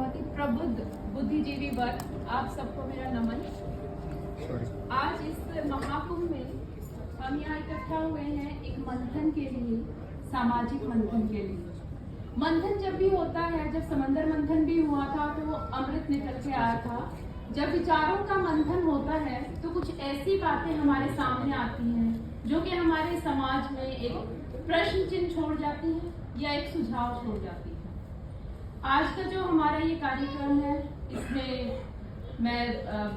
बहुत ही प्रबुद्ध बुद्धिजीवी वर्ग, आप सबको मेरा नमन। आज इस महाकुंभ में हम यहाँ इकट्ठा हुए हैं एक मंथन के लिए, सामाजिक मंथन के लिए। मंथन जब भी होता है, जब समंदर मंथन भी हुआ था तो वो अमृत निकल के आया था। जब विचारों का मंथन होता है तो कुछ ऐसी बातें हमारे सामने आती हैं जो कि हमारे समाज में एक प्रश्न चिन्ह छोड़ जाती है या एक सुझाव छोड़ जाती है। आज का जो हमारा ये कार्यक्रम है, इसमें मैं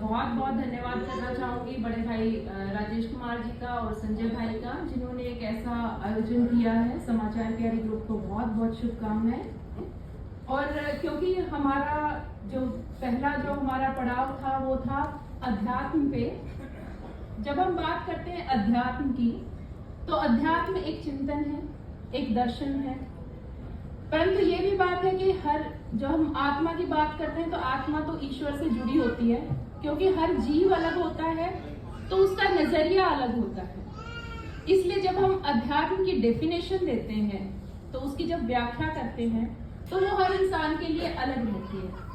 बहुत बहुत धन्यवाद करना चाहूँगी बड़े भाई राजेश कुमार जी का और संजय भाई का, जिन्होंने एक ऐसा आयोजन किया है। समाचार प्यारी ग्रुप को बहुत बहुत शुभकामनाएं। और क्योंकि हमारा जो पहला जो हमारा पड़ाव था वो था अध्यात्म पे। जब हम बात करते हैं अध्यात्म की, तो अध्यात्म एक चिंतन है, एक दर्शन है, परंतु ये भी बात है कि हर जो हम आत्मा की बात करते हैं तो आत्मा तो ईश्वर से जुड़ी होती है, क्योंकि हर जीव अलग होता है तो उसका नजरिया अलग होता है। इसलिए जब हम अध्यात्म की डेफिनेशन देते हैं तो उसकी जब व्याख्या करते हैं तो वो हर इंसान के लिए अलग रहती है।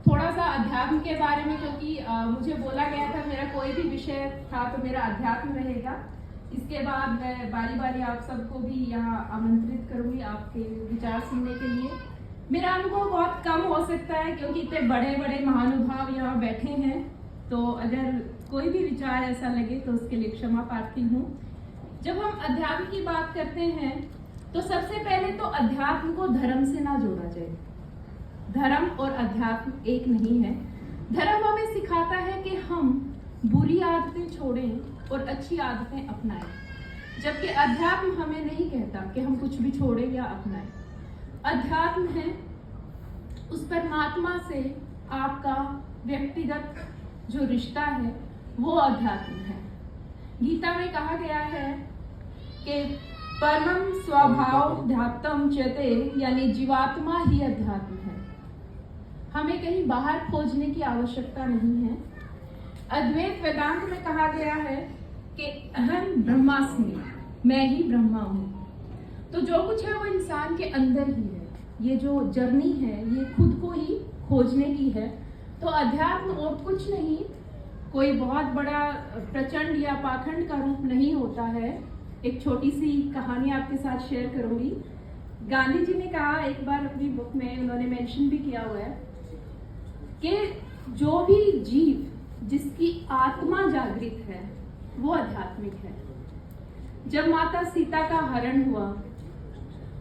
थोड़ा सा अध्यात्म के बारे में, क्योंकि मुझे बोला गया था मेरा कोई भी विषय था तो मेरा अध्यात्म रहेगा। इसके बाद मैं बारी बारी आप सबको भी यहाँ आमंत्रित करूंगी आपके विचार सुनने के लिए। मेरा अनुभव बहुत कम हो सकता है क्योंकि इतने बड़े बड़े महानुभाव यहाँ बैठे हैं, तो अगर कोई भी विचार ऐसा लगे तो उसके लिए क्षमा प्रार्थी हूँ। जब हम अध्यात्म की बात करते हैं तो सबसे पहले तो अध्यात्म को धर्म से ना जोड़ा जाए। धर्म और अध्यात्म एक नहीं है। धर्म हमें सिखाता है कि हम बुरी आदतें छोड़ें और अच्छी आदतें अपनाएं, जबकि अध्यात्म हमें नहीं कहता कि हम कुछ भी छोड़ें या अपनाएं। अध्यात्म है उस परमात्मा से आपका व्यक्तिगत जो रिश्ता है, वो अध्यात्म है। गीता में कहा गया है कि परमं स्वभाव ध्यात्म चेते, यानी जीवात्मा ही अध्यात्म है। हमें कहीं बाहर खोजने की आवश्यकता नहीं है। अद्वैत वेदांत में कहा गया है कि अहम ब्रह्मास्मि, मैं ही ब्रह्मा हूँ। तो जो कुछ है वो इंसान के अंदर ही है। ये जो जर्नी है ये खुद को ही खोजने की है। तो अध्यात्म और कुछ नहीं, कोई बहुत बड़ा प्रचंड या पाखंड का रूप नहीं होता है। एक छोटी सी कहानी आपके साथ शेयर करूंगी। गांधी जी ने कहा एक बार अपनी बुक में, उन्होंने मेंशन भी किया हुआ है कि जो भी जीव जिसकी आत्मा जागृत है वो आध्यात्मिक है। जब माता सीता का हरण हुआ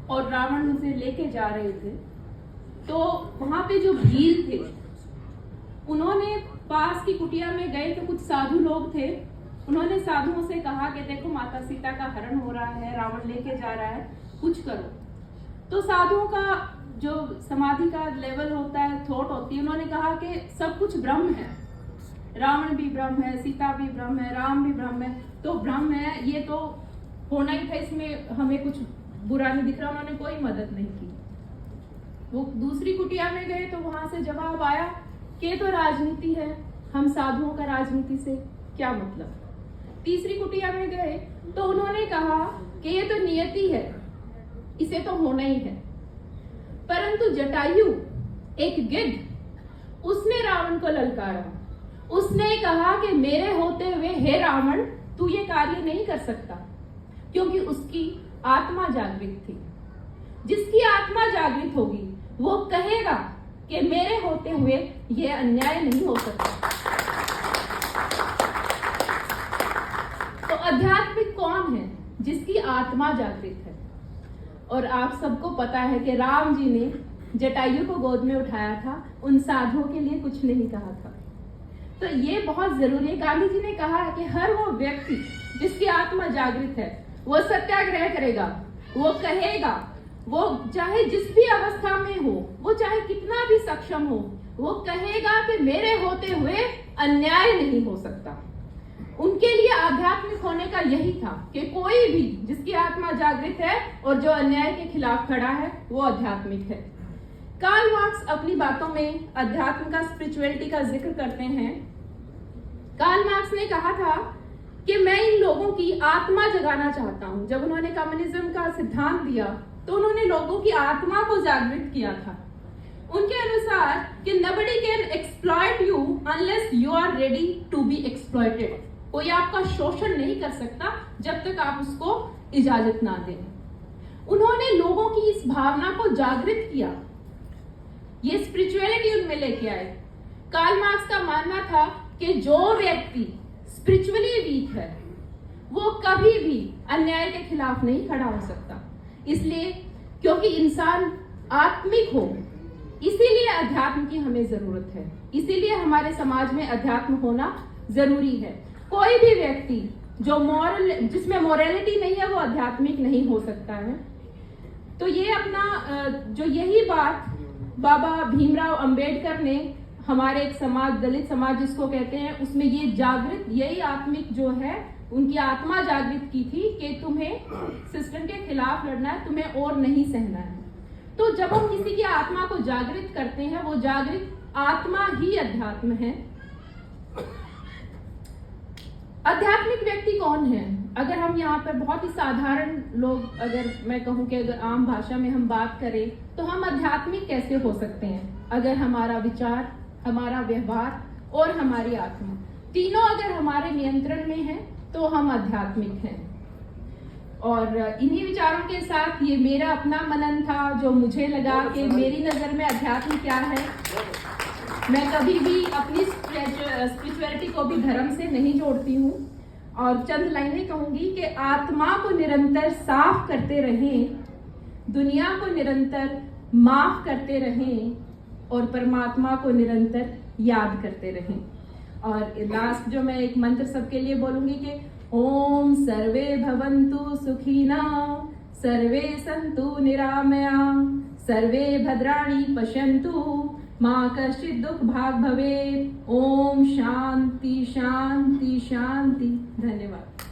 और रावण उसे लेके जा रहे थे तो वहां पे जो भील थे उन्होंने पास की कुटिया में गए तो कुछ साधु लोग थे। उन्होंने साधुओं से कहा कि देखो माता सीता का हरण हो रहा है, रावण लेके जा रहा है, कुछ करो। तो साधुओं का जो समाधि का लेवल होता है, थॉट होती है, उन्होंने कहा कि सब कुछ ब्रह्म है, रावण भी ब्रह्म है, सीता भी ब्रह्म है, राम भी ब्रह्म है, तो ब्रह्म है, ये तो होना ही था, इसमें हमें कुछ बुरा नहीं दिख रहा। उन्होंने कोई मदद नहीं की। वो दूसरी कुटिया में गए तो वहां से जवाब आया कि तो राजनीति है, हम साधुओं का राजनीति से क्या मतलब। तीसरी कुटिया में गए तो उन्होंने कहा कि ये तो नियति है, इसे तो होना ही है। परंतु जटायु, एक गिद्ध, उसने रावण को ललकारा। उसने कहा कि मेरे होते हुए हे रावण, तू ये कार्य नहीं कर सकता, क्योंकि उसकी आत्मा जागृत थी। जिसकी आत्मा जागृत होगी वो कहेगा कि मेरे होते हुए ये अन्याय नहीं हो सकता। तो आध्यात्मिक कौन है? जिसकी आत्मा जागृत है। और आप सबको पता है कि राम जी ने जटायु को गोद में उठाया था, उन साधुओं के लिए कुछ नहीं कहा था। तो ये बहुत जरूरी है। गांधी जी ने कहा कि हर वो व्यक्ति जिसकी आत्मा जागृत है वो सत्याग्रह करेगा, वो कहेगा, वो चाहे जिस भी अवस्था में हो, वो चाहे कितना भी सक्षम हो, वो कहेगा कि मेरे होते हुए अन्याय नहीं हो सकता। उनके लिए आध्यात्मिक होने का यही था कि कोई भी जिसकी आत्मा जागृत है और जो अन्याय के खिलाफ खड़ा है वो आध्यात्मिक है। कार्ल मार्क्स अपनी बातों में अध्यात्म का, स्पिरिचुअलिटी का जिक्र करते हैं। कार्ल मार्क्स ने कहा था कि मैं इन लोगों की आत्मा जगाना चाहता हूं। जब उन्होंने कम्युनिज्म का सिद्धांत दिया तो उन्होंने लोगों की आत्मा को जागृत किया था। उनके अनुसार कि nobody can exploit you unless you are ready to be exploited. कोई आपका शोषण नहीं कर सकता जब तक आप उसको इजाजत ना दें। उन्होंने लोगों की इस भावना को जागृत किया, ये स्पिरिचुअलिटी उनमें लेके आए। कार्ल मार्क्स का मानना था कि जो व्यक्ति स्पिरिचुअली वीक है वो कभी भी अन्याय के खिलाफ नहीं खड़ा हो सकता। इसलिए क्योंकि इंसान आत्मिक हो, इसीलिए अध्यात्म की हमें जरूरत है, इसीलिए हमारे समाज में अध्यात्म होना जरूरी है। कोई भी व्यक्ति जो जिसमें मोरालिटी नहीं है वो आध्यात्मिक नहीं हो सकता है। तो ये अपना जो यही बात बाबा भीमराव अंबेडकर ने हमारे एक समाज, दलित समाज जिसको कहते हैं, उसमें ये जागृत, यही आत्मिक जो है उनकी आत्मा जागृत की थी कि तुम्हें सिस्टम के खिलाफ लड़ना है, तुम्हें और नहीं सहना है। तो जब हम किसी की आत्मा को जागृत करते हैं, वो जागृत आत्मा ही अध्यात्म है। आध्यात्मिक व्यक्ति कौन है? अगर हम यहाँ पर बहुत ही साधारण लोग, अगर मैं कहूँ कि अगर आम भाषा में हम बात करें तो हम आध्यात्मिक कैसे हो सकते हैं? अगर हमारा विचार, हमारा व्यवहार और हमारी आत्मा तीनों अगर हमारे नियंत्रण में है तो हम आध्यात्मिक हैं। और इन्हीं विचारों के साथ ये मेरा अपना मनन था, जो मुझे लगा कि मेरी नजर में अध्यात्म क्या है। मैं कभी भी अपनी स्पिरिचुअलिटी को भी धर्म से नहीं जोड़ती हूँ और चंद लाइनें कहूंगी कि आत्मा को निरंतर साफ करते रहें, दुनिया को निरंतर माफ करते रहें और परमात्मा को निरंतर याद करते रहें। और लास्ट जो मैं एक मंत्र सबके लिए बोलूंगी कि ओम सर्वे भवन्तु सुखिना, सर्वे सन्तु निरामया, सर्वे भद्राणि पश्यन्तु, मां कश्चित् दुःख भाग् भवेत्। ओम शांति शांति शांति। धन्यवाद।